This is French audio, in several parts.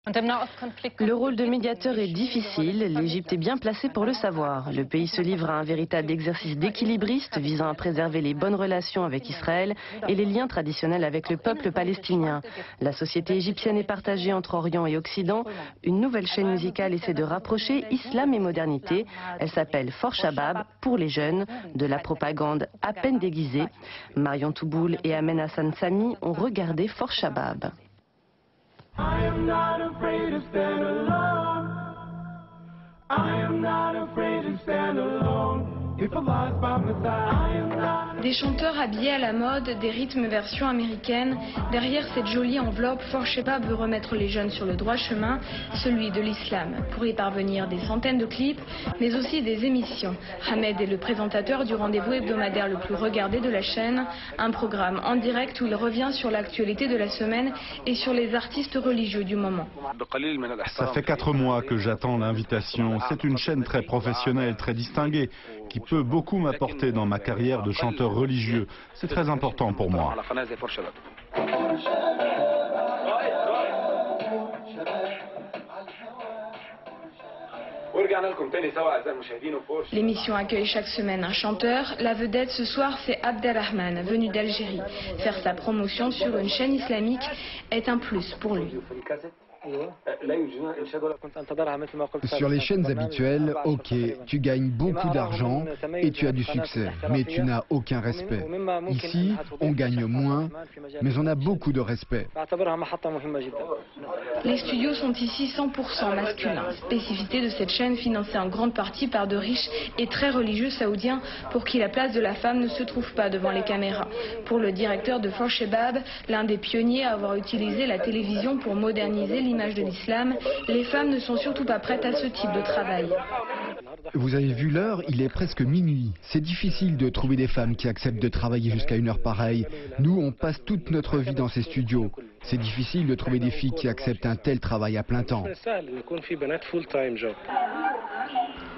Le rôle de médiateur est difficile, l'Égypte est bien placée pour le savoir. Le pays se livre à un véritable exercice d'équilibriste visant à préserver les bonnes relations avec Israël et les liens traditionnels avec le peuple palestinien. La société égyptienne est partagée entre Orient et Occident. Une nouvelle chaîne musicale essaie de rapprocher islam et modernité. Elle s'appelle For Shabab, pour les jeunes, de la propagande à peine déguisée. Marion Touboul et Amen Hassan Sami ont regardé For Shabab. I am not afraid to stand alone. I am not afraid to stand alone. If Allah's by my side, I am not. Des chanteurs habillés à la mode, des rythmes version américaine. Derrière cette jolie enveloppe, For Shabab veut remettre les jeunes sur le droit chemin, celui de l'islam. Pour y parvenir, des centaines de clips, mais aussi des émissions. Hamed est le présentateur du rendez-vous hebdomadaire le plus regardé de la chaîne. Un programme en direct où il revient sur l'actualité de la semaine et sur les artistes religieux du moment. Ça fait 4 mois que j'attends l'invitation. C'est une chaîne très professionnelle, très distinguée, qui peut beaucoup m'apporter dans ma carrière de chanteur religieux. C'est très important pour moi. L'émission accueille chaque semaine un chanteur. La vedette ce soir, c'est Abdelrahman, venu d'Algérie. Faire sa promotion sur une chaîne islamique est un plus pour lui. Sur les chaînes habituelles, ok, tu gagnes beaucoup d'argent et tu as du succès, mais tu n'as aucun respect. Ici, on gagne moins, mais on a beaucoup de respect. Les studios sont ici 100% masculins. Spécificité de cette chaîne financée en grande partie par de riches et très religieux saoudiens pour qui la place de la femme ne se trouve pas devant les caméras. Pour le directeur de For Shabab, l'un des pionniers à avoir utilisé la télévision pour moderniser l'image de l'islam, les femmes ne sont surtout pas prêtes à ce type de travail. Vous avez vu l'heure, il est presque minuit. C'est difficile de trouver des femmes qui acceptent de travailler jusqu'à une heure pareille. Nous, on passe toute notre vie dans ces studios. C'est difficile de trouver des filles qui acceptent un tel travail à plein temps.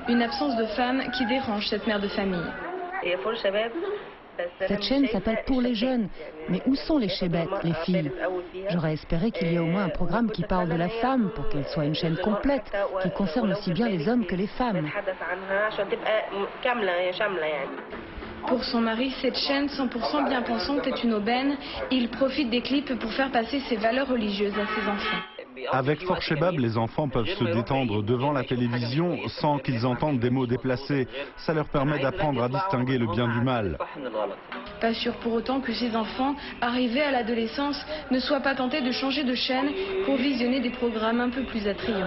Une absence de femmes qui dérange cette mère de famille. Cette chaîne s'appelle Pour les jeunes. Mais où sont les chébettes, les filles? J'aurais espéré qu'il y ait au moins un programme qui parle de la femme pour qu'elle soit une chaîne complète, qui concerne aussi bien les hommes que les femmes. Pour son mari, cette chaîne 100% bien pensante est une aubaine. Il profite des clips pour faire passer ses valeurs religieuses à ses enfants. Avec For Shabab, les enfants peuvent se détendre devant la télévision sans qu'ils entendent des mots déplacés. Ça leur permet d'apprendre à distinguer le bien du mal. Pas sûr pour autant que ces enfants, arrivés à l'adolescence, ne soient pas tentés de changer de chaîne pour visionner des programmes un peu plus attrayants.